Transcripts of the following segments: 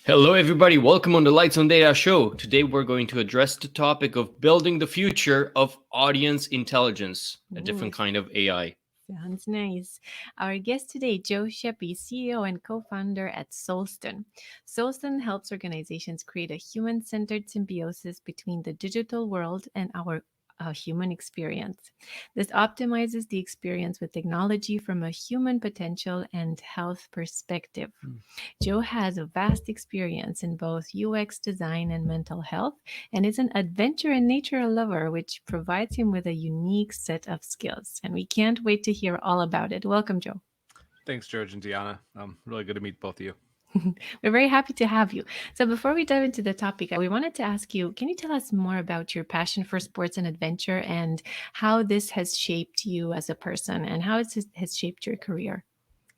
Hello, everybody. Welcome on the Lights on Data show. Today, we're going to address the topic of building the future of audience intelligence, a different kind of AI. Sounds nice. Our guest today, Joe Schaeppi, CEO and co-founder at Solsten. Solsten helps organizations create a human-centered symbiosis between the digital world and our human experience. This optimizes the experience with technology from a human potential and health perspective. Joe has a vast experience in both UX design and mental health, and is an adventure and nature lover, which provides him with a unique set of skills. And we can't wait to hear all about it. Welcome, Joe. Thanks, George and Deanna. Really good to meet both of you. We're very happy to have you. So, before we dive into the topic, we wanted to ask you, can you tell us more about your passion for sports and adventure and how this has shaped you as a person and how it has shaped your career?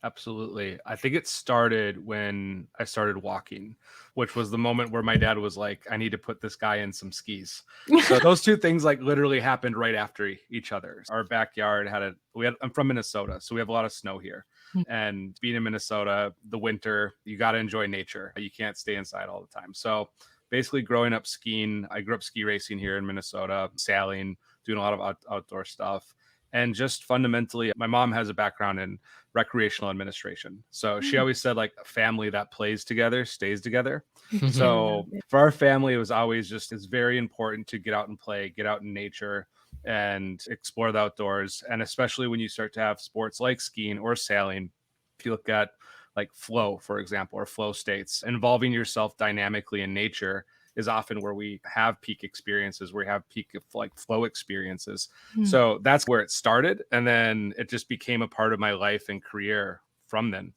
Absolutely. I think it started when I started walking, which was the moment where my dad was like, I need to put this guy in some skis. So those two things like literally happened right after each other. Our backyard I'm from Minnesota, so we have a lot of snow here. And being in Minnesota, the winter, you got to enjoy nature. You can't stay inside all the time. So basically growing up skiing, I grew up ski racing here in Minnesota, sailing, doing a lot of outdoor stuff. And just fundamentally, my mom has a background in recreational administration. So she always said, like, a family that plays together stays together. So for our family, it was always it's very important to get out and play, get out in nature and explore the outdoors. And especially when you start to have sports like skiing or sailing, if you look at like flow, for example, or flow states, involving yourself dynamically in nature is often where we have peak experiences, where we have peak of like flow experiences. So that's where it started. And then it just became a part of my life and career from then.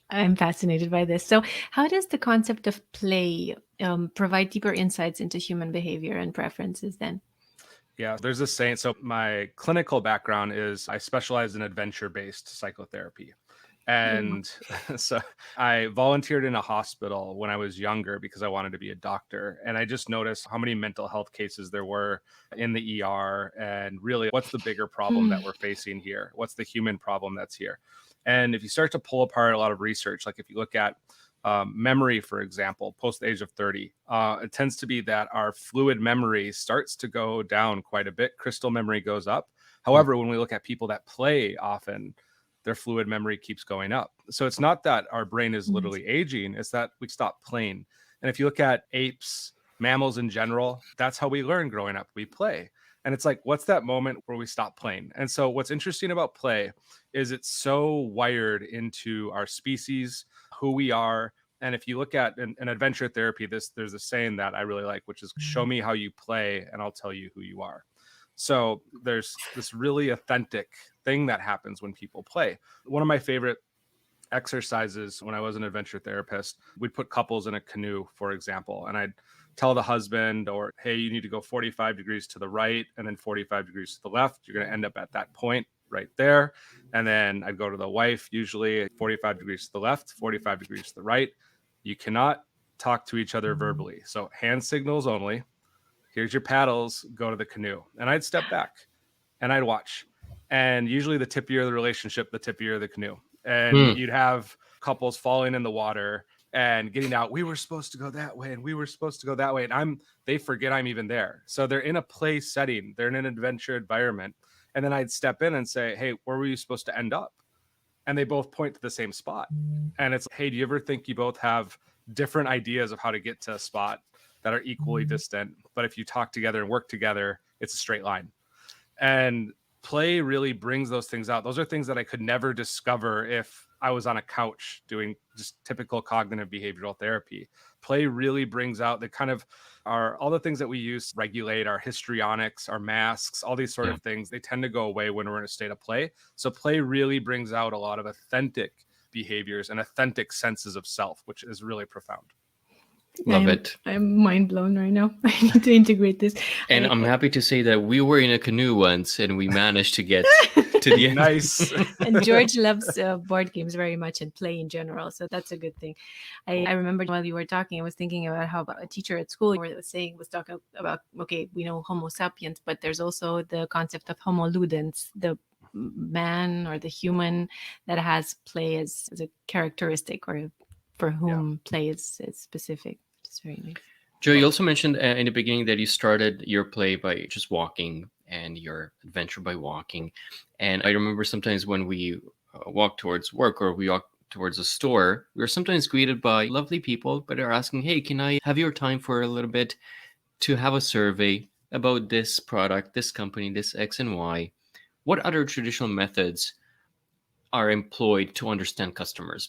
I'm fascinated by this. So, how does the concept of play provide deeper insights into human behavior and preferences then? Yeah, there's a saying. So my clinical background is I specialize in adventure-based psychotherapy. And so I volunteered in a hospital when I was younger because I wanted to be a doctor. And I just noticed how many mental health cases there were in the ER. And really, what's the bigger problem that we're facing here? What's the human problem that's here? And if you start to pull apart a lot of research, like if you look at memory, for example, post the age of 30, it tends to be that our fluid memory starts to go down quite a bit. Crystal memory goes up. However, when we look at people that play often, their fluid memory keeps going up. So it's not that our brain is literally aging, it's that we stop playing. And if you look at apes, mammals in general, that's how we learn growing up. We play. And it's like, what's that moment where we stop playing? And so what's interesting about play is it's so wired into our species, who we are. And if you look at an adventure therapy, there's a saying that I really like, which is show me how you play and I'll tell you who you are. So there's this really authentic thing that happens when people play. One of my favorite exercises when I was an adventure therapist, we'd put couples in a canoe, for example, and I'd tell the husband, or hey, you need to go 45 degrees to the right and then 45 degrees to the left. You're going to end up at that point right there. And then I'd go to the wife, usually 45 degrees to the left, 45 degrees to the right. You cannot talk to each other verbally. So hand signals only. Here's your paddles, go to the canoe. And I'd step back and I'd watch. And usually the tippier the relationship, the tippier the canoe. And you'd have couples falling in the water and getting out. We were supposed to go that way and we were supposed to go that way. And they forget I'm even there. So they're in a play setting. They're in an adventure environment. And then I'd step in and say, hey, where were you supposed to end up? And they both point to the same spot. And it's, hey, do you ever think you both have different ideas of how to get to a spot that are equally distant? But if you talk together and work together, it's a straight line. And play really brings those things out. Those are things that I could never discover if I was on a couch doing just typical cognitive behavioral therapy. Play really brings out the kind of all the things that we use, regulate our histrionics, our masks, all these sort of things. They tend to go away when we're in a state of play. So play really brings out a lot of authentic behaviors and authentic senses of self, which is really profound. Love it. I'm mind blown right now. I need to integrate this. And I'm happy to say that we were in a canoe once and we managed to get to the end. Nice. And George loves board games very much and play in general. So that's a good thing. I remember while you were talking, I was thinking about how a teacher at school was talking about, okay, we know Homo sapiens, but there's also the concept of Homo ludens, the man or the human that has play as a characteristic or for whom play is specific. It's very nice. Joe, you also mentioned in the beginning that you started your play by just walking and your adventure by walking. And I remember sometimes when we walk towards work or we walk towards a store, we are sometimes greeted by lovely people, but are asking, hey, can I have your time for a little bit to have a survey about this product, this company, this X and Y? What other traditional methods are employed to understand customers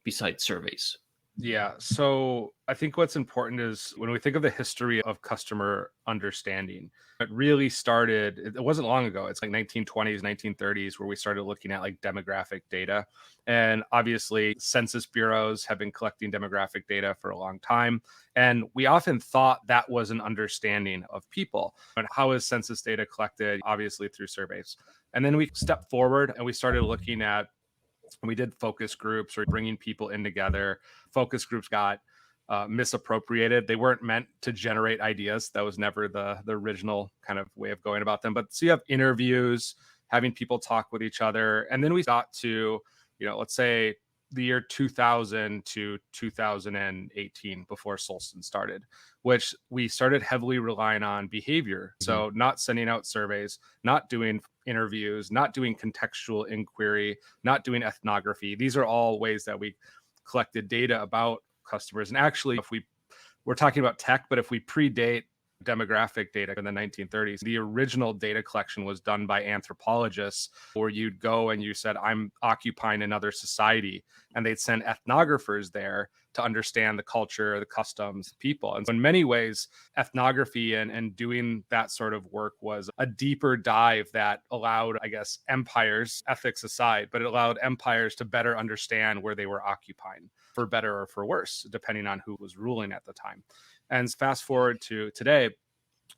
besides surveys? Yeah. So I think what's important is when we think of the history of customer understanding, it really started, it wasn't long ago. It's like 1920s, 1930s, where we started looking at like demographic data. And obviously, census bureaus have been collecting demographic data for a long time. And we often thought that was an understanding of people. And how is census data collected? Obviously, through surveys. And then we stepped forward and we started looking at, we did focus groups or bringing people in together. Focus groups got misappropriated. They weren't meant to generate ideas. That was never the original kind of way of going about them. But so you have interviews, having people talk with each other. And then we got to, let's say the year 2000 to 2018 before Solsten started, which we started heavily relying on behavior. So not sending out surveys, not doing interviews, not doing contextual inquiry, not doing ethnography. These are all ways that we collected data about customers. And actually, we're talking about tech, but if we predate demographic data in the 1930s, the original data collection was done by anthropologists, where you'd go and you said, I'm occupying another society, and they'd send ethnographers there to understand the culture, the customs, the people. And so in many ways, ethnography and doing that sort of work was a deeper dive that allowed, I guess, empires, ethics aside, but it allowed empires to better understand where they were occupying, for better or for worse, depending on who was ruling at the time. And fast forward to today,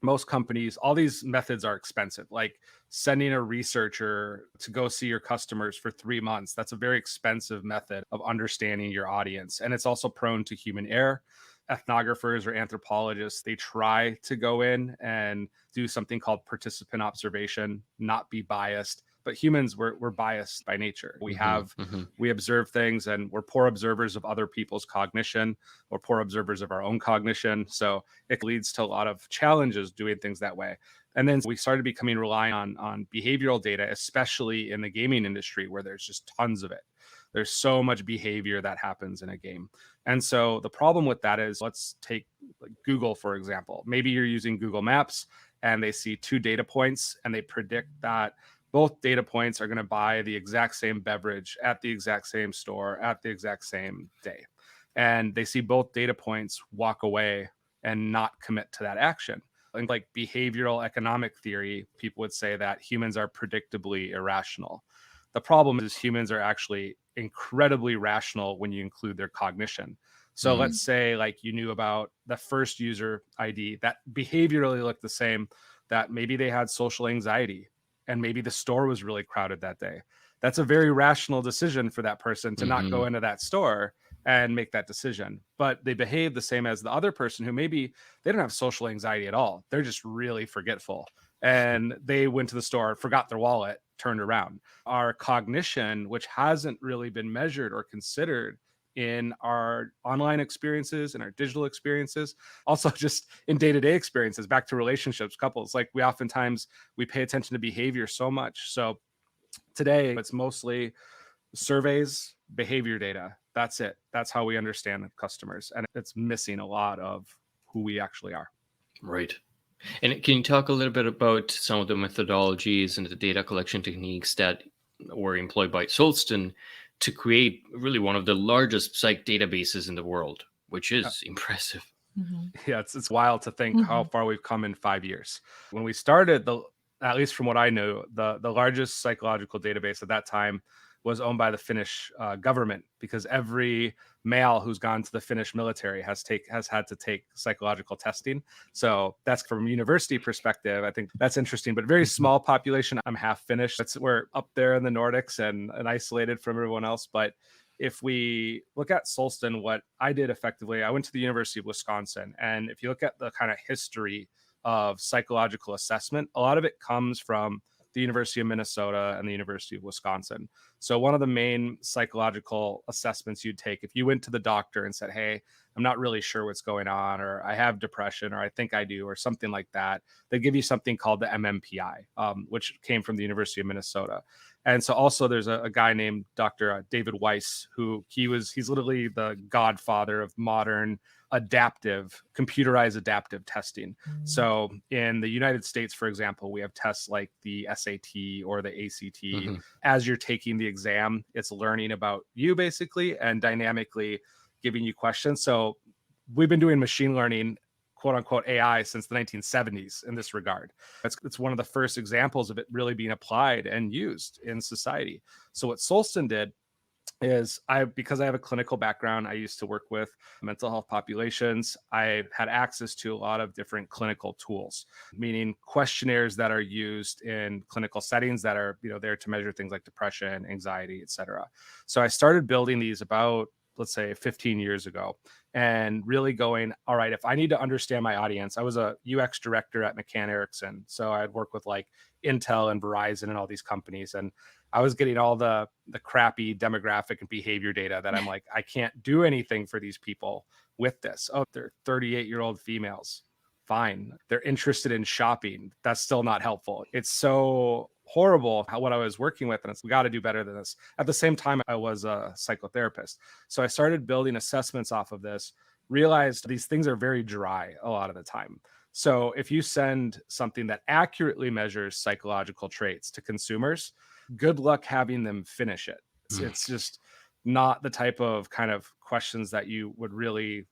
most companies, all these methods are expensive. Like sending a researcher to go see your customers for 3 months, that's a very expensive method of understanding your audience. And it's also prone to human error. Ethnographers or anthropologists, they try to go in and do something called participant observation, not be biased. But humans, we're biased by nature. We observe things, and we're poor observers of other people's cognition, or poor observers of our own cognition. So it leads to a lot of challenges doing things that way. And then we started becoming reliant on behavioral data, especially in the gaming industry, where there's just tons of it. There's so much behavior that happens in a game. And so the problem with that is, let's take Google, for example. Maybe you're using Google Maps and they see 2 data points and they predict that both data points are going to buy the exact same beverage at the exact same store at the exact same day. And they see both data points walk away and not commit to that action. And like behavioral economic theory, people would say that humans are predictably irrational. The problem is humans are actually incredibly rational when you include their cognition. So let's say like you knew about the first user ID that behaviorally looked the same, that maybe they had social anxiety, and maybe the store was really crowded that day. That's a very rational decision for that person to not go into that store and make that decision. But they behave the same as the other person who maybe they don't have social anxiety at all. They're just really forgetful. And they went to the store, forgot their wallet, turned around. Our cognition, which hasn't really been measured or considered in our online experiences and our digital experiences, also just in day-to-day experiences, back to relationships, couples, like we pay attention to behavior so much. So today it's mostly surveys, behavior data. That's it. That's how we understand the customers, and it's missing a lot of who we actually are. Right. And can you talk a little bit about some of the methodologies and the data collection techniques that were employed by Solsten to create really one of the largest psych databases in the world, which is impressive? Yeah, it's wild to think how far we've come in 5 years. When we started, at least from what I knew, the largest psychological database at that time was owned by the Finnish government, because every male who's gone to the Finnish military has had to take psychological testing. So that's from a university perspective. I think that's interesting, but very small population. I'm half Finnish. We're up there in the Nordics and isolated from everyone else. But if we look at Solsten, what I did effectively, I went to the University of Wisconsin. And if you look at the kind of history of psychological assessment, a lot of it comes from the University of Minnesota and the University of Wisconsin. So one of the main psychological assessments you'd take if you went to the doctor and said, hey, I'm not really sure what's going on, or I have depression, or I think I do, or something like that, they give you something called the MMPI, which came from the University of Minnesota. And so also there's a guy named Dr. David Weiss, who he's literally the godfather of modern computerized adaptive testing. So in the United States, for example, we have tests like the SAT or the ACT. Mhm. As you're taking the exam, it's learning about you basically and dynamically giving you questions. So we've been doing machine learning, quote unquote AI, since the 1970s in this regard. It's one of the first examples of it really being applied and used in society. So what Solsten did is because I have a clinical background, I used to work with mental health populations. I had access to a lot of different clinical tools, meaning questionnaires that are used in clinical settings that are, there to measure things like depression, anxiety, etc. So I started building these about, let's say, 15 years ago, and really going, all right, if I need to understand my audience. I was a UX director at McCann Erickson, so I'd work with like Intel and Verizon and all these companies, and I was getting all the crappy demographic and behavior data that I'm like, I can't do anything for these people with this. Oh, they're 38-year-old females. Fine. They're interested in shopping. That's still not helpful. It's so horrible what I was working with, and we got to do better than this. At the same time, I was a psychotherapist. So I started building assessments off of this, realized these things are very dry a lot of the time. So if you send something that accurately measures psychological traits to consumers, good luck having them finish it. It's just not the type of kind of questions that you would really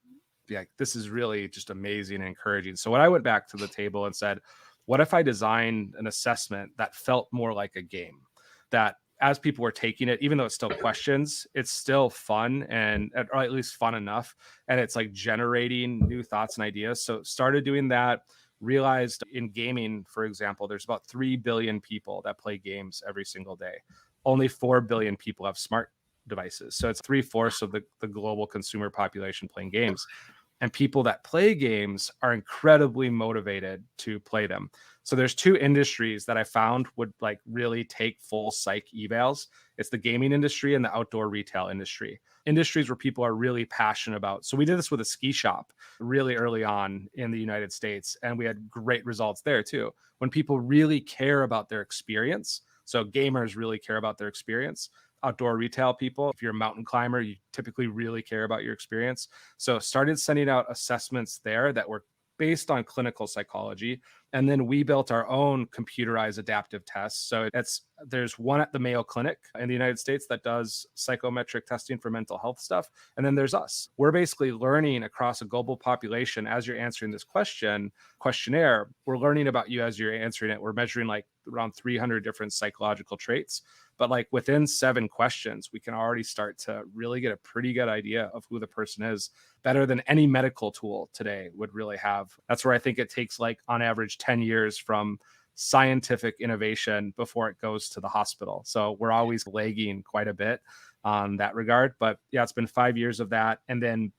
be like, this is really just amazing and encouraging. So when I went back to the table and said, what if I designed an assessment that felt more like a game, that as people were taking it, even though it's still questions, it's still fun, or at least fun enough. And it's like generating new thoughts and ideas. So started doing that. Realized in gaming, for example, there's about 3 billion people that play games every single day. Only 4 billion people have smart devices. So it's 3/4 of the global consumer population playing games. And people that play games are incredibly motivated to play them. So there's two industries that I found would like really take full psych evals. It's the gaming industry and the outdoor retail industry. Industries where people are really passionate about. So we did this with a ski shop really early on in the United States, and we had great results there too. When people really care about their experience, so gamers really care about their experience. Outdoor retail people, if you're a mountain climber, you typically really care about your experience. So started sending out assessments there that were based on clinical psychology. And then we built our own computerized adaptive tests. So there's one at the Mayo Clinic in the United States that does psychometric testing for mental health stuff. And then there's us. We're basically learning across a global population as you're answering this questionnaire. We're learning about you as you're answering it. We're measuring like around 300 different psychological traits. But like within 7 questions, we can already start to really get a pretty good idea of who the person is, better than any medical tool today would really have. That's where I think it takes like on average 10 years from scientific innovation before it goes to the hospital. So we're always lagging quite a bit on that regard. But yeah, it's been 5 years of that. And then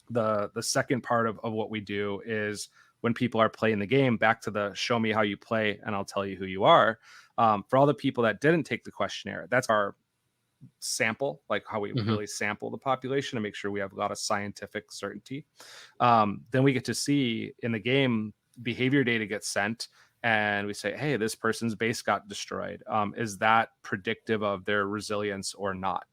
the second part of what we do is when people are playing the game, back to the show me how you play and I'll tell you who you are. For all the people that didn't take the questionnaire, that's our sample, like how we really sample the population to make sure we have a lot of scientific certainty. Then we get to see in the game, behavior data gets sent and we say, hey, this person's base got destroyed. Is that predictive of their resilience or not?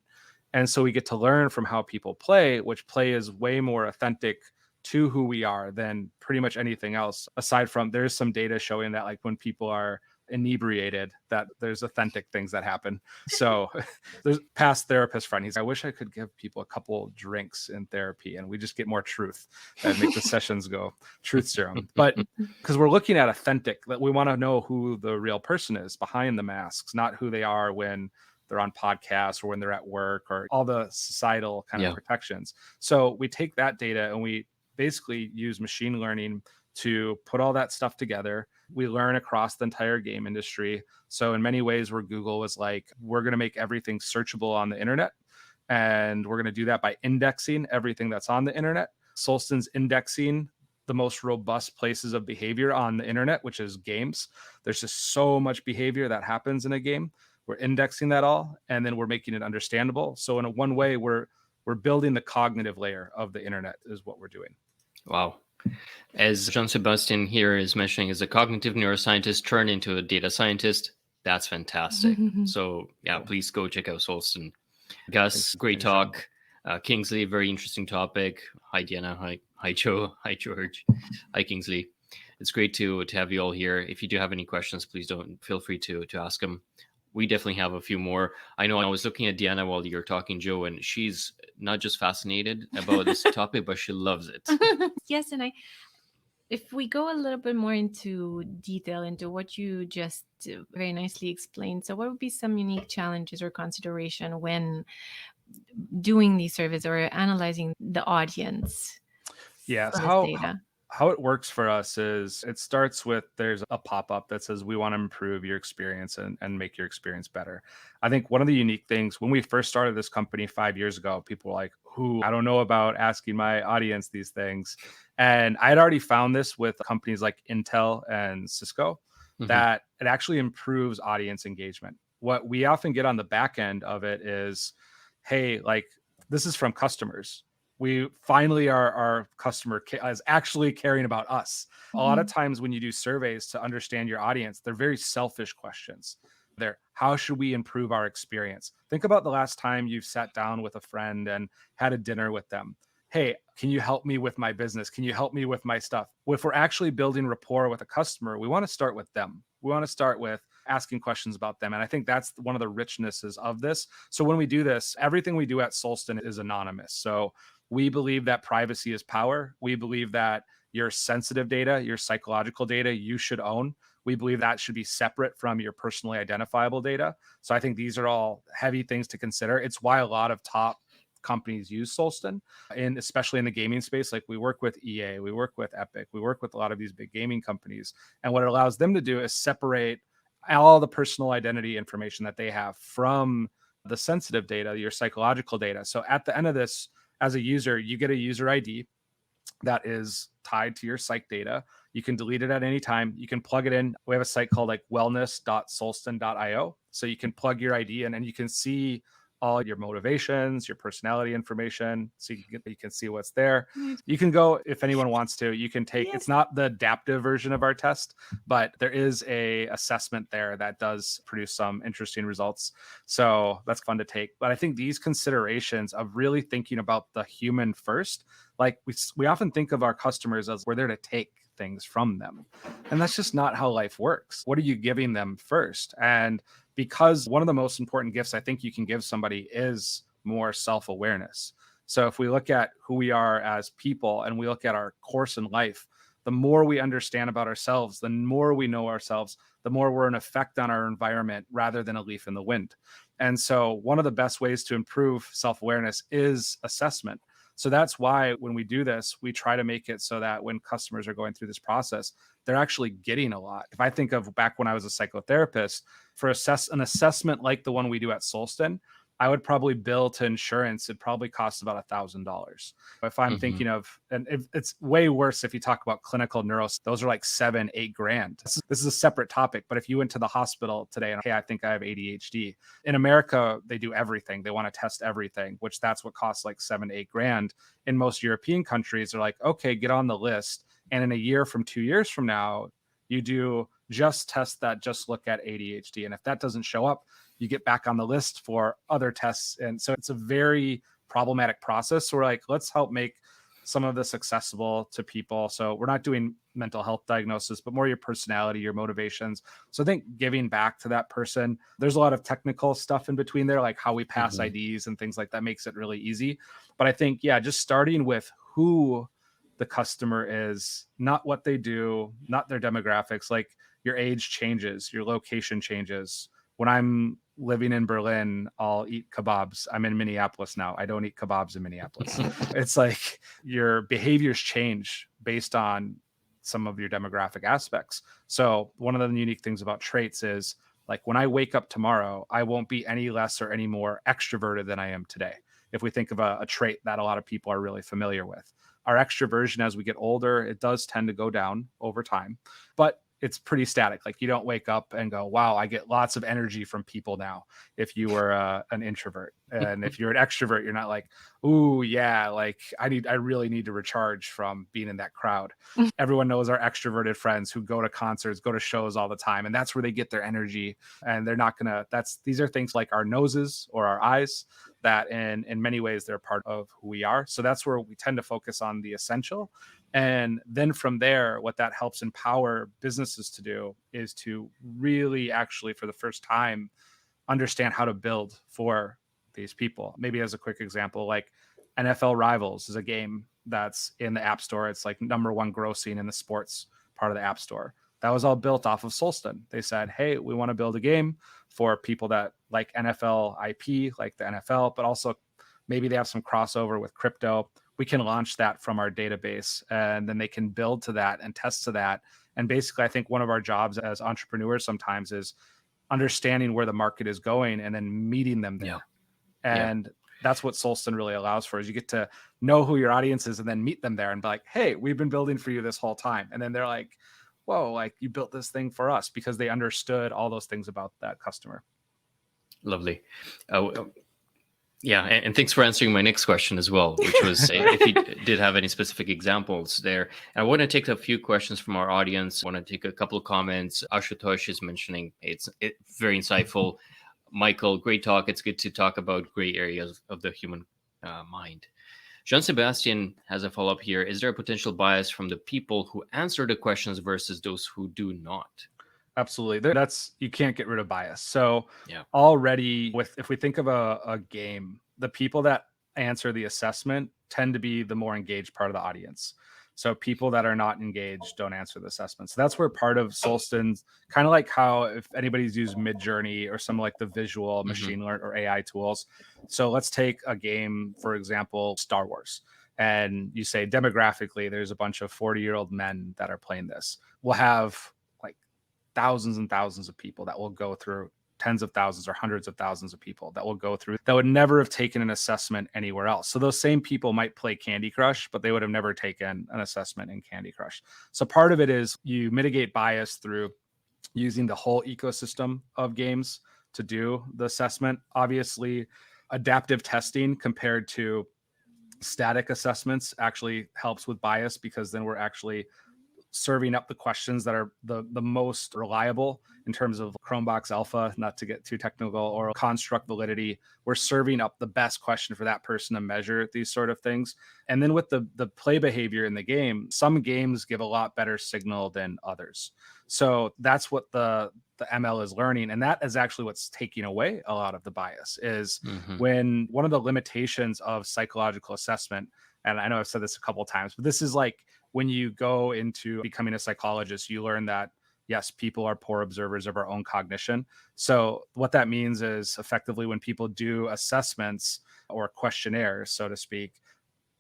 And so we get to learn from how people play, which play is way more authentic to who we are than pretty much anything else. Aside from there's some data showing that like when people are inebriated, that there's authentic things that happen. So there's past therapist friend. I wish I could give people a couple drinks in therapy and we just get more truth and make the sessions go truth serum. But because we're looking at authentic, that we want to know who the real person is behind the masks, not who they are when they're on podcasts or when they're at work or all the societal kind of protections. So we take that data and we basically use machine learning to put all that stuff together. We learn across the entire game industry. So in many ways where Google was like, we're going to make everything searchable on the internet. And we're going to do that by indexing everything that's on the internet. Solsten's indexing the most robust places of behavior on the internet, which is games. There's just so much behavior that happens in a game. we're indexing that all, and then we're making it understandable. So in one way, we're building the cognitive layer of the internet is what we're doing. Wow. As Jean Sebastian here is mentioning, as a cognitive neuroscientist turned into a data scientist, that's fantastic. So yeah, please go check out Solsten. Gus, great Thanks, Sean. talk. Kingsley, very interesting topic. Hi, Diana. Hi, Joe. Hi, George. Hi, Kingsley. It's great to have you all here. If you do have any questions, please don't feel free to ask them. We definitely have a few more. I know I was looking at Diana while you were talking, Joe, and she's not just fascinated about this topic, but she loves it. Yes, and if we go a little bit more into detail into what you just very nicely explained, so what would be some unique challenges or consideration when doing these surveys or analyzing the audience Yeah. for So this data? how it works for us is it starts with there's a pop-up that says we want to improve your experience and make your experience better. I think one of the unique things when we first started this company 5 years ago, people were like, who I don't know about asking my audience these things. And I had already found this with companies like Intel and Cisco that it actually improves audience engagement. What we often get on the back end of it is, hey, like this is from customers. We finally our customer is actually caring about us. A lot of times when you do surveys to understand your audience, they're very selfish questions. They're how should we improve our experience? Think about the last time you've sat down with a friend and had a dinner with them. Hey, can you help me with my business? Can you help me with my stuff? If we're actually building rapport with a customer, we want to start with them. We want to start with asking questions about them. And I think that's one of the richnesses of this. So when we do this, everything we do at Solsten is anonymous. So we believe that privacy is power. We believe that your sensitive data, your psychological data, you should own. We believe that should be separate from your personally identifiable data. So I think these are all heavy things to consider. It's why a lot of top companies use Solsten, and especially in the gaming space. Like we work with EA, we work with Epic, we work with a lot of these big gaming companies. And what it allows them to do is separate all the personal identity information that they have from the sensitive data, your psychological data. So at the end of this, as a user, you get a user ID that is tied to your psych data. You can delete it at any time. You can plug it in. We have a site called like wellness.solsten.io. So you can plug your ID in and you can see all your motivations, your personality information. So you can see what's there. You can go, if anyone wants to, you can take, it's not the adaptive version of our test, but there is a assessment there that does produce some interesting results. So that's fun to take. But I think these considerations of really thinking about the human first, like we often think of our customers as we're there to take things from them. And that's just not how life works. What are you giving them first? And because one of the most important gifts I think you can give somebody is more self-awareness. So if we look at who we are as people and we look at our course in life, the more we understand about ourselves, the more we know ourselves, the more we're an effect on our environment rather than a leaf in the wind. And so one of the best ways to improve self-awareness is assessment. So that's why when we do this, we try to make it so that when customers are going through this process, they're actually getting a lot. If I think of back when I was a psychotherapist, for an assessment like the one we do at Solsten, I would probably bill to insurance. It probably costs about $1,000. If I'm thinking of, and it's way worse if you talk about clinical neuros, those are like $7, $8 grand. This is a separate topic. But if you went to the hospital today and, hey, I think I have ADHD. In America, they do everything. They want to test everything, which that's what costs like $7, $8 grand. In most European countries, they're like, okay, get on the list. And in a year from 2 years from now, you do just test that, just look at ADHD. And if that doesn't show up, you get back on the list for other tests. And so it's a very problematic process. So we're like, let's help make some of this accessible to people. So we're not doing mental health diagnosis, but more your personality, your motivations. So I think giving back to that person, there's a lot of technical stuff in between there, like how we pass IDs and things like that makes it really easy. But I think, yeah, just starting with who the customer is, not what they do, not their demographics, like your age changes, your location changes. When I'm living in Berlin, I'll eat kebabs. I'm in Minneapolis now. I don't eat kebabs in Minneapolis. It's like your behaviors change based on some of your demographic aspects. So one of the unique things about traits is like when I wake up tomorrow, I won't be any less or any more extroverted than I am today. If we think of a trait that a lot of people are really familiar with, our extroversion as we get older, it does tend to go down over time, but it's pretty static. Like you don't wake up and go, wow, I get lots of energy from people now. If you were an introvert, and if you're an extrovert, you're not like, ooh, yeah, like I really need to recharge from being in that crowd. Everyone knows our extroverted friends who go to concerts, go to shows all the time, and that's where they get their energy. And they're not gonna, these are things like our noses or our eyes that in many ways they're part of who we are. So that's where we tend to focus on the essential. And then from there, what that helps empower businesses to do is to really actually, for the first time, understand how to build for these people. Maybe as a quick example, like NFL Rivals is a game that's in the App Store. It's like #1 grossing in the sports part of the App Store. That was all built off of Solsten. They said, hey, we want to build a game for people that like NFL IP, like the NFL, but also maybe they have some crossover with crypto. We can launch that from our database, and then they can build to that and test to that. And basically, I think one of our jobs as entrepreneurs sometimes is understanding where the market is going and then meeting them there. And that's what Solsten really allows for, is you get to know who your audience is and then meet them there and be like, hey, we've been building for you this whole time. And then they're like, whoa, like you built this thing for us, because they understood all those things about that customer. Lovely. And thanks for answering my next question as well, which was if you did have any specific examples there. And I want to take a few questions from our audience. I want to take a couple of comments. Ashutosh is mentioning it's very insightful. Michael, great talk. It's good to talk about gray areas of the human mind. Jean-Sebastian has a follow-up here. Is there a potential bias from the people who answer the questions versus those who do not? Absolutely. You can't get rid of bias. So already if we think of a game, the people that answer the assessment tend to be the more engaged part of the audience. So people that are not engaged don't answer the assessment. So that's where part of Solsten's, kind of like how if anybody's used Midjourney or some like the visual machine learning or AI tools. So let's take a game, for example, Star Wars. And you say demographically, there's a bunch of 40-year-old men that are playing this. We'll have like thousands and thousands of people that will go through, tens of thousands or hundreds of thousands of people that will go through that would never have taken an assessment anywhere else. So those same people might play Candy Crush, but they would have never taken an assessment in Candy Crush. So part of it is you mitigate bias through using the whole ecosystem of games to do the assessment. Obviously, adaptive testing compared to static assessments actually helps with bias, because then we're actually serving up the questions that are the most reliable in terms of Chromebox alpha, not to get too technical, or construct validity. We're serving up the best question for that person to measure these sort of things. And then with the play behavior in the game, some games give a lot better signal than others. So that's what the ML is learning. And that is actually what's taking away a lot of the bias, is when one of the limitations of psychological assessment, and I know I've said this a couple of times, but this is like when you go into becoming a psychologist, you learn that, yes, people are poor observers of our own cognition. So what that means is effectively when people do assessments or questionnaires, so to speak,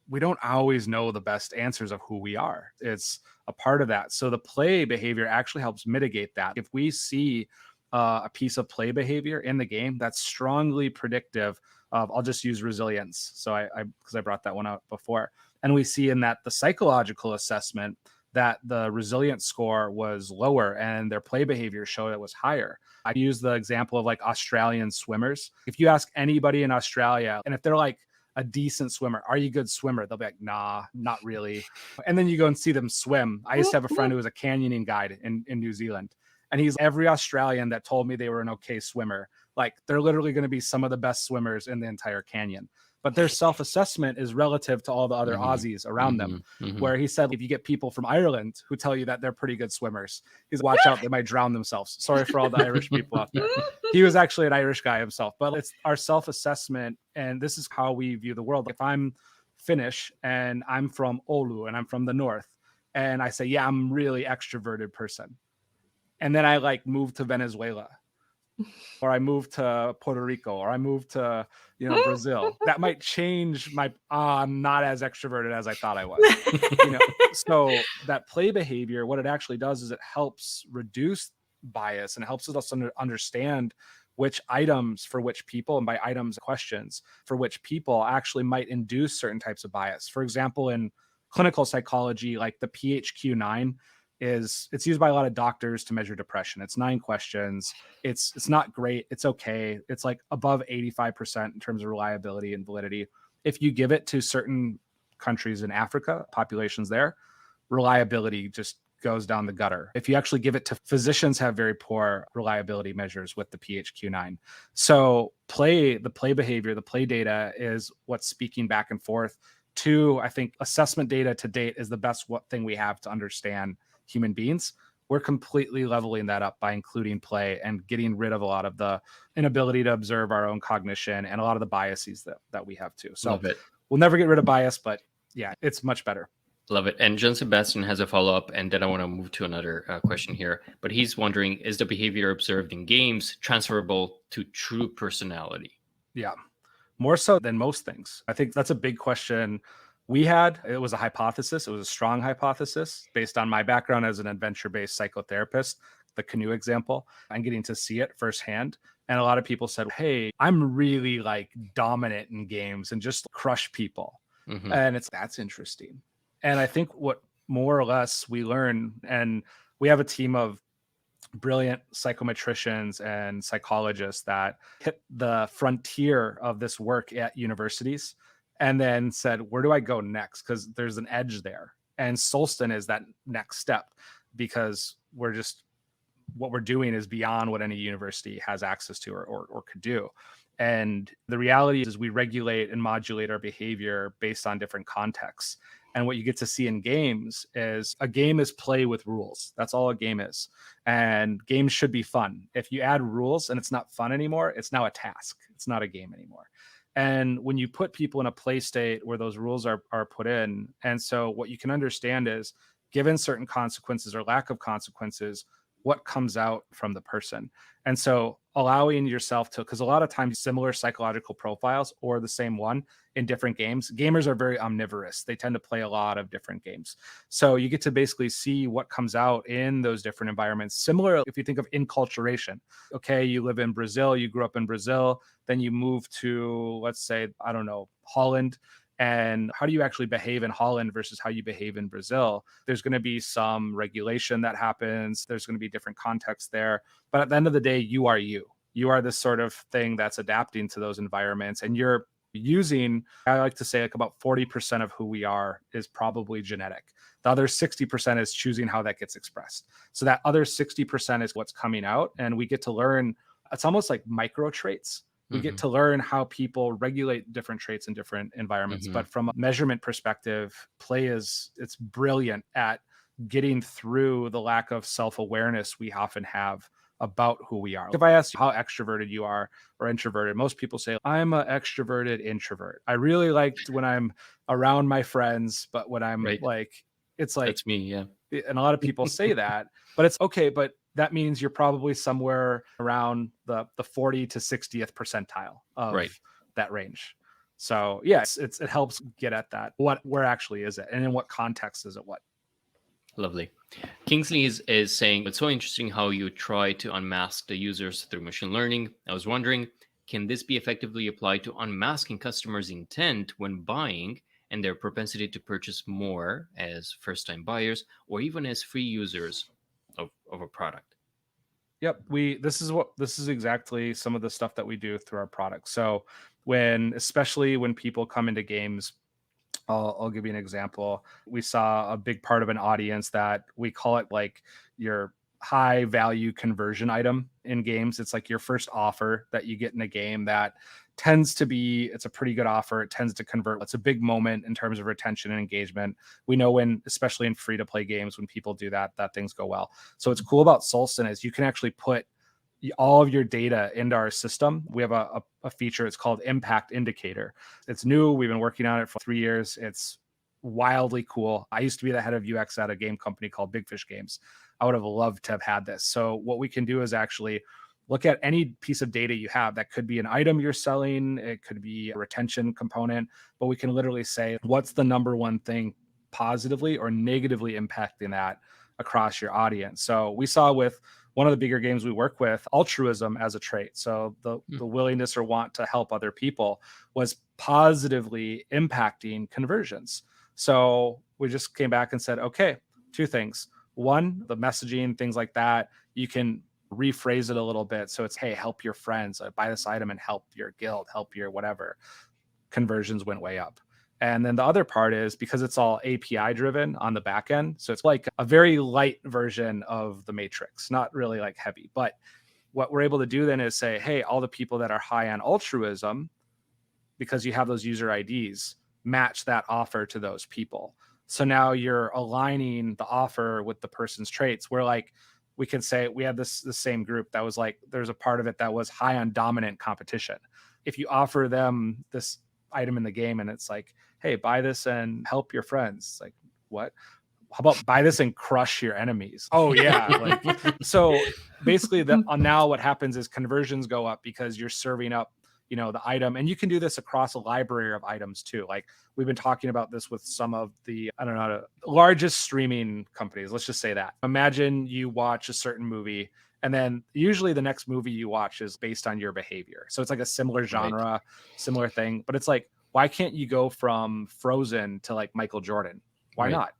we don't always know the best answers of who we are. It's a part of that. So the play behavior actually helps mitigate that. If we see a piece of play behavior in the game that's strongly predictive of, I'll just use resilience. So because I brought that one out before. And we see in that the psychological assessment that the resilience score was lower and their play behavior showed it was higher. I use the example of like Australian swimmers. If you ask anybody in Australia, and if they're like a decent swimmer, are you a good swimmer? They'll be like, nah, not really. And then you go and see them swim. I used to have a friend who was a canyoning guide in New Zealand. And he's every Australian that told me they were an okay swimmer. Like they're literally going to be some of the best swimmers in the entire canyon. But their self-assessment is relative to all the other Aussies around them, where he said, if you get people from Ireland who tell you that they're pretty good swimmers, he's watch out, they might drown themselves. Sorry for all the Irish people out there. He was actually an Irish guy himself, but it's our self-assessment. And this is how we view the world. If I'm Finnish and I'm from Oulu and I'm from the north, and I say, yeah, I'm really extroverted person. And then I like move to Venezuela, or I moved to Puerto Rico, or I moved to, Brazil. That might change my, I'm not as extroverted as I thought I was. So that play behavior, what it actually does is it helps reduce bias and helps us understand which items for which people, and by items, questions for which people actually might induce certain types of bias. For example, in clinical psychology, like the PHQ-9, it's used by a lot of doctors to measure depression. It's 9 questions. It's not great. It's okay. It's like above 85% in terms of reliability and validity. If you give it to certain countries in Africa, populations there, reliability just goes down the gutter. If you actually give it to physicians, have very poor reliability measures with the PHQ-9. So the play behavior, the play data is what's speaking back and forth to, I think, assessment data to date is the best thing we have to understand human beings. We're completely leveling that up by including play and getting rid of a lot of the inability to observe our own cognition and a lot of the biases that we have too. So Love it. we'll never get rid of bias, but yeah, it's much better. Love it. And John Sebastian has a follow-up, and then I want to move to another question here. But he's wondering, is the behavior observed in games transferable to true personality? Yeah, more so than most things. I think that's a big question we had. It was a hypothesis. It was a strong hypothesis based on my background as an adventure-based psychotherapist, the canoe example. I'm getting to see it firsthand. And a lot of people said, hey, I'm really like dominant in games and just crush people. Mm-hmm. And that's interesting. And I think what more or less we learn, and we have a team of brilliant psychometricians and psychologists that hit the frontier of this work at universities and then said, where do I go next? Because there's an edge there. And Solsten is that next step, because what we're doing is beyond what any university has access to or could do. And the reality is we regulate and modulate our behavior based on different contexts. And what you get to see in games is a game is play with rules. That's all a game is. And games should be fun. If you add rules and it's not fun anymore, it's now a task. It's not a game anymore. And when you put people in a play state where those rules are put in, and so what you can understand is, given certain consequences or lack of consequences, what comes out from the person. And so allowing yourself to, because a lot of times similar psychological profiles or the same one in different games, gamers are very omnivorous. They tend to play a lot of different games. So you get to basically see what comes out in those different environments. Similar, if you think of enculturation, okay, you live in Brazil, you grew up in Brazil, then you move to, let's say, I don't know, Holland. And how do you actually behave in Holland versus how you behave in Brazil? There's going to be some regulation that happens. There's going to be different contexts there. But at the end of the day, you are you. You are this sort of thing that's adapting to those environments. And you're using, I like to say, like about 40% of who we are is probably genetic. The other 60% is choosing how that gets expressed. So that other 60% is what's coming out. And we get to learn, it's almost like micro traits. We get to learn how people regulate different traits in different environments. But from a measurement perspective, play it's brilliant at getting through the lack of self-awareness we often have about who we are. If I ask you how extroverted you are or introverted, most people say, I'm an extroverted introvert. I really liked when I'm around my friends, but when I'm like, it's like, that's me, yeah. And a lot of people say that, but it's okay. But that means you're probably somewhere around the 40 to 60th percentile of that range. So yes, it helps get at that. Where actually is it? And in what context is it what? Lovely. Kingsley is saying, it's so interesting how you try to unmask the users through machine learning. I was wondering, can this be effectively applied to unmasking customers' intent when buying and their propensity to purchase more as first-time buyers or even as free users of a product? Yep. This is exactly some of the stuff that we do through our products. So especially when people come into games, I'll give you an example. We saw a big part of an audience that we call it like your high value conversion item in games. It's like your first offer that you get in a game that tends to be, it's a pretty good offer. It tends to convert. It's a big moment in terms of retention and engagement. We know when, especially in free to play games, when people do that things go well. So what's cool about Solsten is you can actually put all of your data into our system. We have a feature. It's called Impact Indicator. It's new. We've been working on it for 3 years. It's wildly cool. I used to be the head of UX at a game company called Big Fish Games. I would have loved to have had this. So what we can do is actually look at any piece of data you have. That could be an item you're selling. It could be a retention component, but we can literally say, what's the number one thing positively or negatively impacting that across your audience? So we saw with one of the bigger games we work with, altruism as a trait. So the willingness or want to help other people was positively impacting conversions. So we just came back and said, okay, 2 things. One, the messaging, things like that, you can rephrase it a little bit. So it's, hey, help your friends, buy this item and help your guild, help your whatever. Conversions went way up. And then the other part is because it's all API driven on the back end. So it's like a very light version of the matrix, not really like heavy. But what we're able to do then is say, hey, all the people that are high on altruism, because you have those user IDs, match that offer to those people. So now you're aligning the offer with the person's traits. Where like we can say we had the same group that was like, there's a part of it that was high on dominant competition. If you offer them this item in the game and it's like, hey, buy this and help your friends. Like, what? How about buy this and crush your enemies? Oh yeah. Like, so basically now what happens is conversions go up because you're serving up, the item. And you can do this across a library of items too. Like we've been talking about this with some of the, largest streaming companies. Let's just say that. Imagine you watch a certain movie and then usually the next movie you watch is based on your behavior. So it's like a similar genre, right, similar thing, but it's like, why can't you go from Frozen to like Michael Jordan? Why right. not?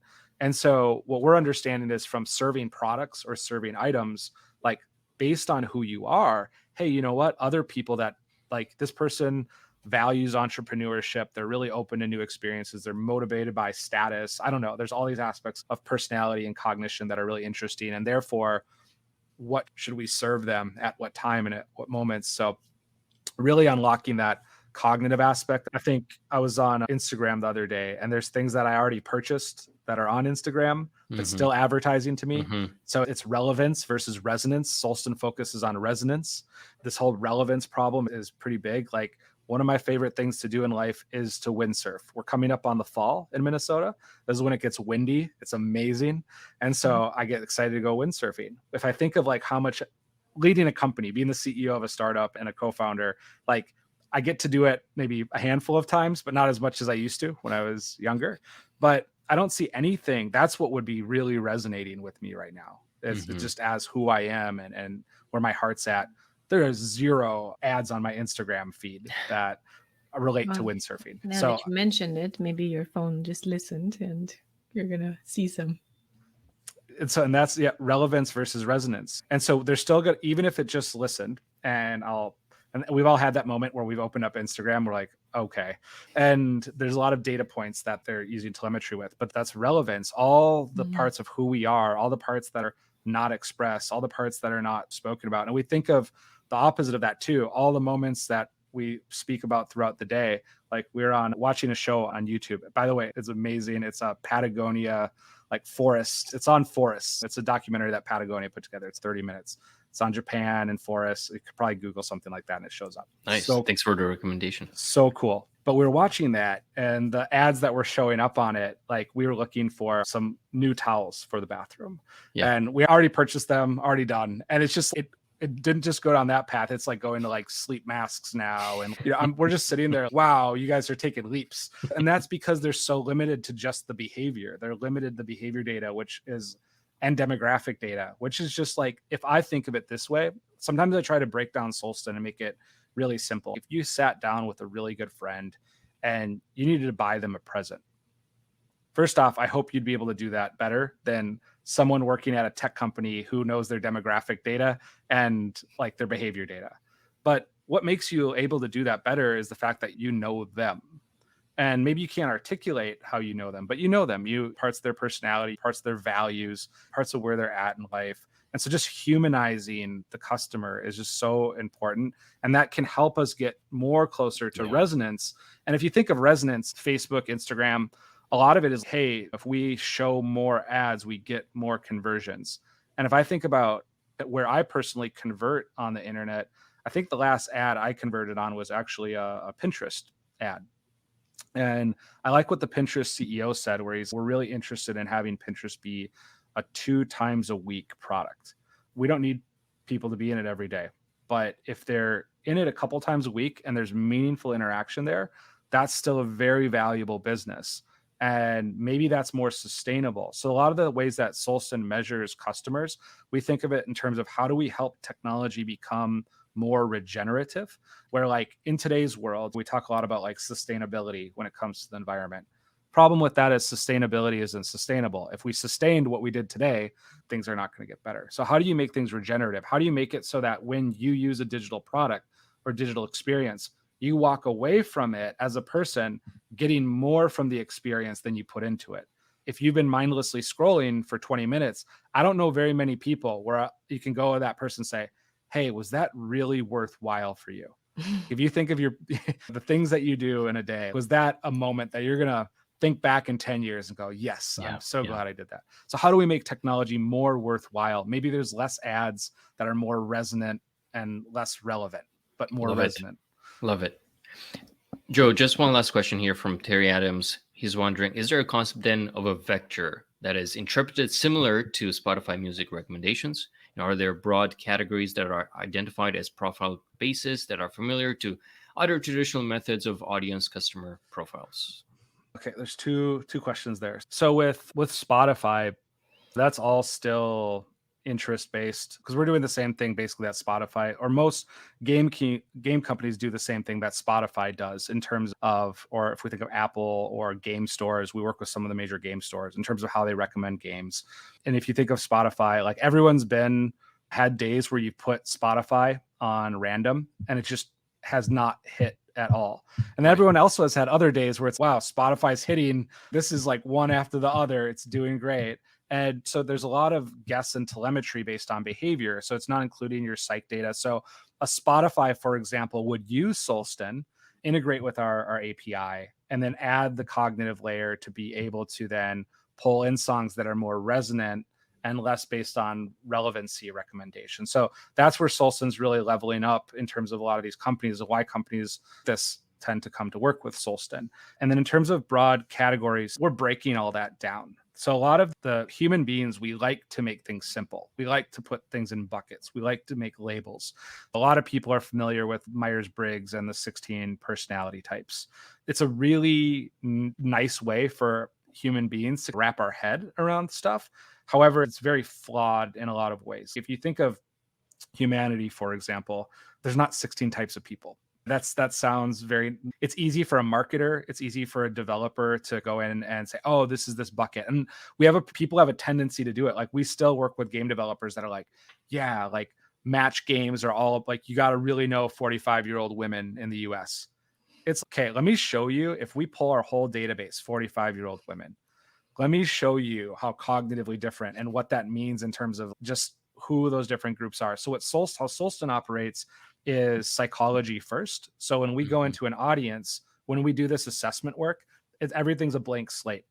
And so what we're understanding is from serving products or serving items, like based on who you are, hey, you know what? Other people that like this person values entrepreneurship. They're really open to new experiences. They're motivated by status. I don't know. There's all these aspects of personality and cognition that are really interesting. And therefore, what should we serve them at what time and at what moments? So really unlocking that cognitive aspect. I think I was on Instagram the other day and there's things that I already purchased that are on Instagram, but still advertising to me. So it's relevance versus resonance. Solsten focuses on resonance. This whole relevance problem is pretty big. Like one of my favorite things to do in life is to windsurf. We're coming up on the fall in Minnesota. This is when it gets windy. It's amazing. And so I get excited to go windsurfing. If I think of like how much leading a company, being the CEO of a startup and a co-founder, like I get to do it maybe a handful of times, but not as much as I used to when I was younger. But I don't see anything. That's what would be really resonating with me right now. It's just as who I am and where my heart's at. There is zero ads on my Instagram feed that relate to windsurfing. Now that you mentioned it, maybe your phone just listened and you're going to see some. And that's relevance versus resonance. And so they're still good, even if it just listened. And we've all had that moment where we've opened up Instagram. We're like, okay. And there's a lot of data points that they're using telemetry with, but that's relevance. All the parts of who we are, all the parts that are not expressed, all the parts that are not spoken about. And we think of the opposite of that too. All the moments that we speak about throughout the day. Like we're watching a show on YouTube. By the way, it's amazing. It's a Patagonia, like forest. It's on forests. It's a documentary that Patagonia put together. It's 30 minutes. It's on Japan and forests. You could probably Google something like that and it shows up. Nice. So, thanks for the recommendation. So cool. But we were watching that and the ads that were showing up on it, like we were looking for some new towels for the bathroom. Yeah. And we already purchased them, already done. And it's just, it didn't just go down that path. It's like going to like sleep masks now. And we're just sitting there, wow, you guys are taking leaps. And that's because they're so limited to just the behavior. They're limited to behavior data, and demographic data, which is just like, if I think of it this way, sometimes I try to break down Solsten and make it really simple. If you sat down with a really good friend and you needed to buy them a present, first off, I hope you'd be able to do that better than someone working at a tech company who knows their demographic data and like their behavior data. But what makes you able to do that better is the fact that you know them. And maybe you can't articulate how you know them, but you know them. Parts of their personality, parts of their values, parts of where they're at in life. And so just humanizing the customer is just so important. And that can help us get more closer to resonance. And if you think of resonance, Facebook, Instagram, a lot of it is, hey, if we show more ads, we get more conversions. And if I think about where I personally convert on the internet, I think the last ad I converted on was actually a Pinterest ad. And I like what the Pinterest CEO said, where we're really interested in having Pinterest be a 2 times a week product. We don't need people to be in it every day, but if they're in it a couple times a week and there's meaningful interaction there, that's still a very valuable business. And maybe that's more sustainable. So a lot of the ways that Solsten measures customers, we think of it in terms of how do we help technology become more regenerative, where like in today's world, we talk a lot about like sustainability when it comes to the environment. Problem with that is sustainability isn't sustainable. If we sustained what we did today, things are not going to get better. So how do you make things regenerative? How do you make it so that when you use a digital product or digital experience, you walk away from it as a person getting more from the experience than you put into it? If you've been mindlessly scrolling for 20 minutes, I don't know very many people where you can go to that person and say, hey, was that really worthwhile for you? If you think of the things that you do in a day, was that a moment that you're going to think back in 10 years and go, yes, I'm so glad I did that. So how do we make technology more worthwhile? Maybe there's less ads that are more resonant and less relevant, but more resonant. Love it. Joe, just one last question here from Terry Adams. He's wondering, is there a concept then of a vector that is interpreted similar to Spotify music recommendations? Are there broad categories that are identified as profile bases that are familiar to other traditional methods of audience customer profiles? Okay, there's two questions there. So with Spotify, that's all still interest based because we're doing the same thing basically that Spotify or most game companies do the same thing that Spotify does in terms of, or if we think of Apple or game stores, we work with some of the major game stores in terms of how they recommend games. And if you think of Spotify, like everyone's had days where you put Spotify on random and it just has not hit at all. And then everyone else has had other days where it's, wow, Spotify's hitting. This is like one after the other. It's doing great. And so there's a lot of guess and telemetry based on behavior. So it's not including your psych data. So a Spotify, for example, would use Solsten, integrate with our API, and then add the cognitive layer to be able to then pull in songs that are more resonant and less based on relevancy recommendation. So that's where Solsten's really leveling up in terms of a lot of these companies, of why companies this tend to come to work with Solsten. And then in terms of broad categories, we're breaking all that down. So a lot of the human beings, we like to make things simple. We like to put things in buckets. We like to make labels. A lot of people are familiar with Myers-Briggs and the 16 personality types. It's a really nice way for human beings to wrap our head around stuff. However, it's very flawed in a lot of ways. If you think of humanity, for example, there's not 16 types of people. That sounds it's easy for a marketer. It's easy for a developer to go in and say, oh, this is this bucket. And people have a tendency to do it. Like we still work with game developers that are like, yeah, like match games are all like, you got to really know 45-year-old women in the US. It's okay. Let me show you, if we pull our whole database, 45-year-old women, let me show you how cognitively different and what that means in terms of just who those different groups are. So how Solsten operates is psychology first. So when we go into an audience, when we do this assessment work, everything's a blank slate.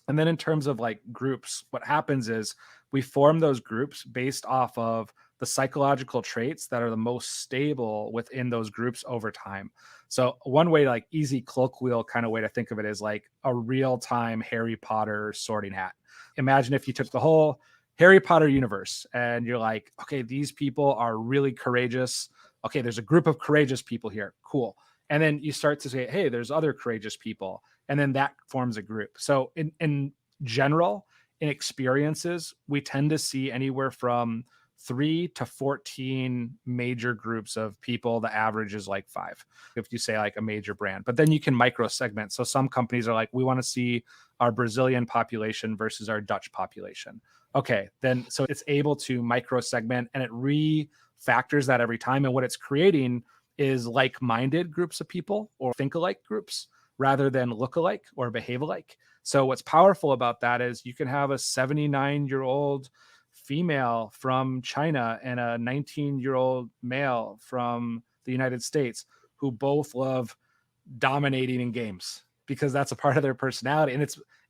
And then in terms of like groups, what happens is we form those groups based off of the psychological traits that are the most stable within those groups over time. So one way, like easy colloquial kind of way to think of it is like a real-time Harry Potter sorting hat. Imagine if you took the whole Harry Potter universe and you're like, okay, these people are really courageous. Okay, there's a group of courageous people here. Cool. And then you start to say, hey, there's other courageous people. And then that forms a group. So in general, in experiences, we tend to see anywhere from 3 to 14 major groups of people. The average is like 5, if you say like a major brand. But then you can micro segment. So some companies are like, we want to see our Brazilian population versus our Dutch population. Okay, then so it's able to micro segment and it refactors that every time. And what it's creating is like-minded groups of people or think-alike groups rather than look-alike or behave-alike. So what's powerful about that is you can have a 79-year-old female from China and a 19-year-old male from the United States who both love dominating in games because that's a part of their personality.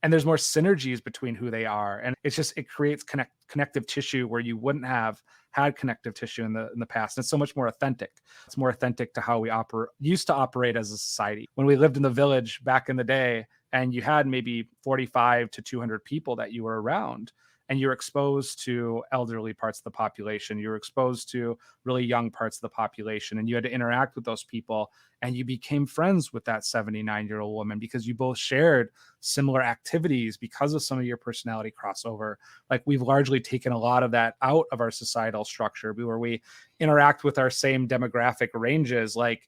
And there's more synergies between who they are. And it creates connective tissue where you wouldn't have had connective tissue in the past. And it's so much more authentic. It's more authentic to how we used to operate as a society. When we lived in the village back in the day and you had maybe 45 to 200 people that you were around, and you're exposed to elderly parts of the population, you're exposed to really young parts of the population, and you had to interact with those people, and you became friends with that 79-year-old woman because you both shared similar activities because of some of your personality crossover. Like we've largely taken a lot of that out of our societal structure where we interact with our same demographic ranges. Like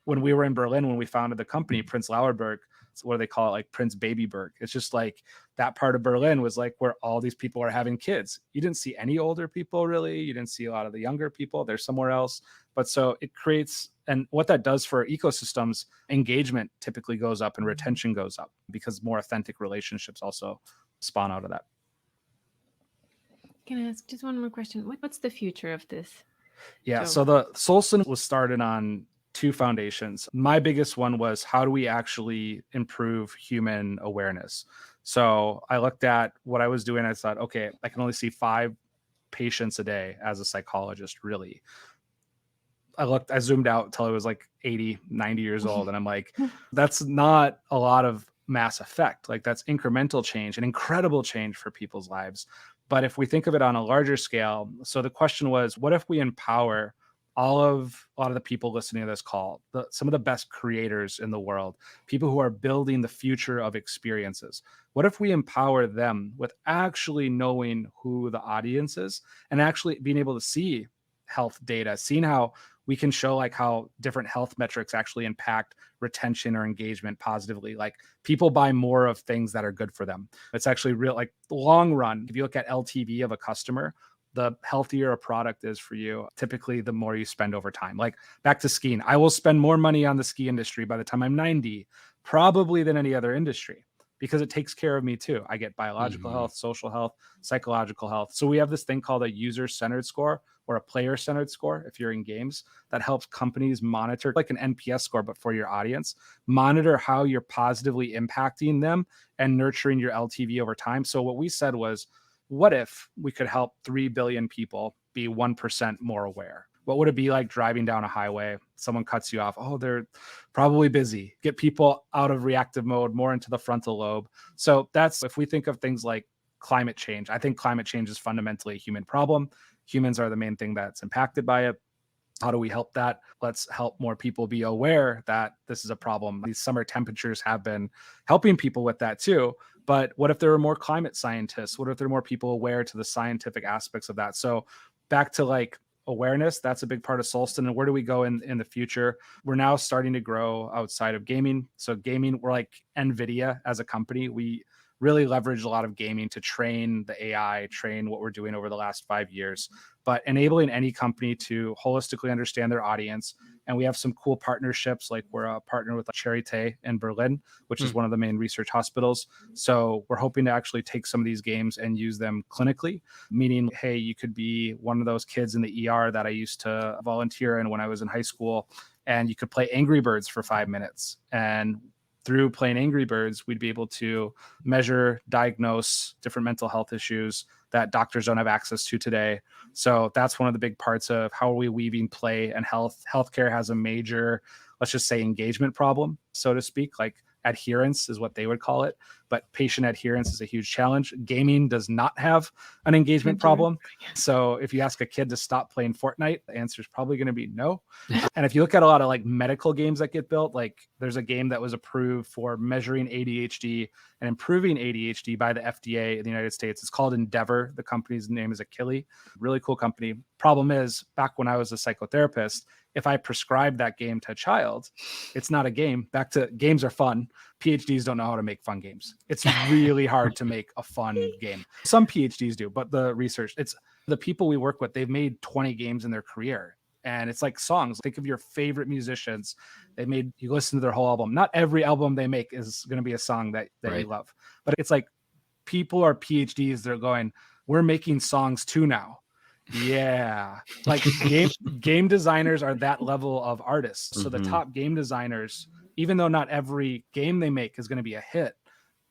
when we were in Berlin, when we founded the company, Prince Lauerberg, what do they call it? Like Prince Babyberg. It's just like that part of Berlin was like where all these people are having kids. You didn't see any older people really. You didn't see a lot of the younger people. They're somewhere else. But so it creates, and what that does for ecosystems, engagement typically goes up and retention goes up because more authentic relationships also spawn out of that. Can I ask just one more question? What's the future of this? Yeah, Joe? so the Solsten was started on two foundations. My biggest one was how do we actually improve human awareness? So I looked at what I was doing. I thought, okay, I can only see 5 patients a day as a psychologist, really. I zoomed out until I was like 80, 90 years old. And I'm like, that's not a lot of mass effect. Like that's incremental change, an incredible change for people's lives. But if we think of it on a larger scale, so the question was, what if we empower a lot of the people listening to this call, some of the best creators in the world, people who are building the future of experiences? What if we empower them with actually knowing who the audience is and actually being able to see health data, seeing how we can show like how different health metrics actually impact retention or engagement positively. Like people buy more of things that are good for them. It's actually real, like long run. If you look at LTV of a customer, the healthier a product is for you, typically the more you spend over time. Like back to skiing, I will spend more money on the ski industry by the time I'm 90, probably than any other industry, because it takes care of me too. I get biological health, social health, psychological health. So we have this thing called a user-centered score or a player-centered score if you're in games that helps companies monitor, like an NPS score, but for your audience, monitor how you're positively impacting them and nurturing your LTV over time. So what we said was, what if we could help 3 billion people be 1% more aware? What would it be like driving down a highway? Someone cuts you off. Oh, they're probably busy. Get people out of reactive mode, more into the frontal lobe. So that's, if we think of things like climate change, I think climate change is fundamentally a human problem. Humans are the main thing that's impacted by it. How do we help that? Let's help more people be aware that this is a problem. These summer temperatures have been helping people with that too. But what if there were more climate scientists? What if there are more people aware to the scientific aspects of that? So back to like awareness, that's a big part of Solsten. And where do we go in the future? We're now starting to grow outside of gaming. So gaming, we're like NVIDIA as a company. We really leverage a lot of gaming to train the AI, train what we're doing over the last 5 years, but enabling any company to holistically understand their audience. And we have some cool partnerships, like we're a partner with Charité in Berlin, which is one of the main research hospitals. So we're hoping to actually take some of these games and use them clinically, meaning, hey, you could be one of those kids in the ER that I used to volunteer in when I was in high school, and you could play Angry Birds for 5 minutes. And through playing Angry Birds, we'd be able to measure, diagnose different mental health issues that doctors don't have access to today. So that's one of the big parts of how are we weaving play and health. Healthcare has a major, let's just say, engagement problem, so to speak. Like adherence is what they would call it, but patient adherence is a huge challenge. Gaming does not have an engagement problem. So if you ask a kid to stop playing Fortnite, the answer is probably going to be no. And if you look at a lot of like medical games that get built, like there's a game that was approved for measuring ADHD and improving ADHD by the FDA in the United States. It's called Endeavor. The company's name is Achille. Really cool company. Problem is, back when I was a psychotherapist, if I prescribed that game to a child, it's not a game. Back to games are fun. PhDs don't know how to make fun games. It's really hard to make a fun game. Some PhDs do, but the research, it's the people we work with, they've made 20 games in their career. And it's like songs. Think of your favorite musicians. You listen to their whole album. Not every album they make is going to be a song that Right. you love. But it's like people are PhDs. They're going, we're making songs too now. Yeah. Like game designers are that level of artists. So the top game designers, even though not every game they make is going to be a hit,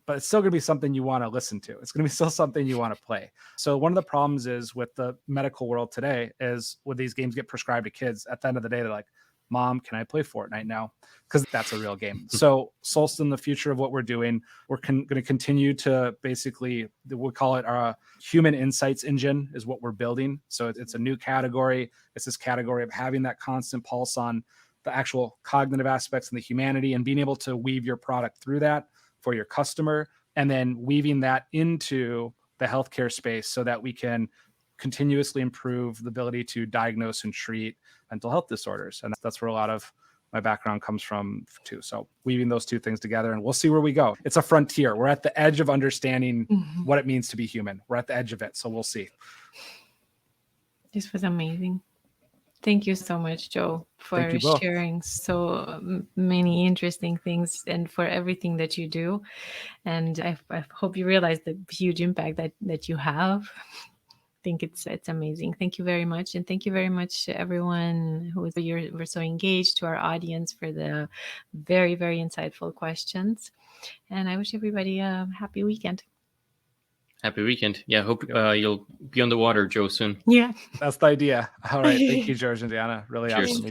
but it's still going to be something you want to listen to. It's going to be still something you want to play. So one of the problems is with the medical world today is when these games get prescribed to kids, at the end of the day, they're like, Mom, can I play Fortnite now? Because that's a real game. So Solsten, the future of what we're doing, we're going to continue to basically, we'll call it our human insights engine is what we're building. So it's a new category. It's this category of having that constant pulse on the actual cognitive aspects and the humanity and being able to weave your product through that for your customer, and then weaving that into the healthcare space so that we can continuously improve the ability to diagnose and treat mental health disorders. And that's where a lot of my background comes from too. So weaving those two things together, and we'll see where we go. It's a frontier. We're at the edge of understanding what it means to be human. We're at the edge of it. So we'll see. This was amazing. Thank you so much, Joe, Thank for you both. sharing so many interesting things and for everything that you do. And I hope you realize the huge impact that you have. I think it's amazing. Thank you very much. And thank you very much to everyone who were so engaged, to our audience for the very, very insightful questions. And I wish everybody a happy weekend. Happy weekend. Yeah, hope you'll be on the water, Joe, soon. Yeah. That's the idea. All right. Thank you, George and Diana. Really Cheers. awesome.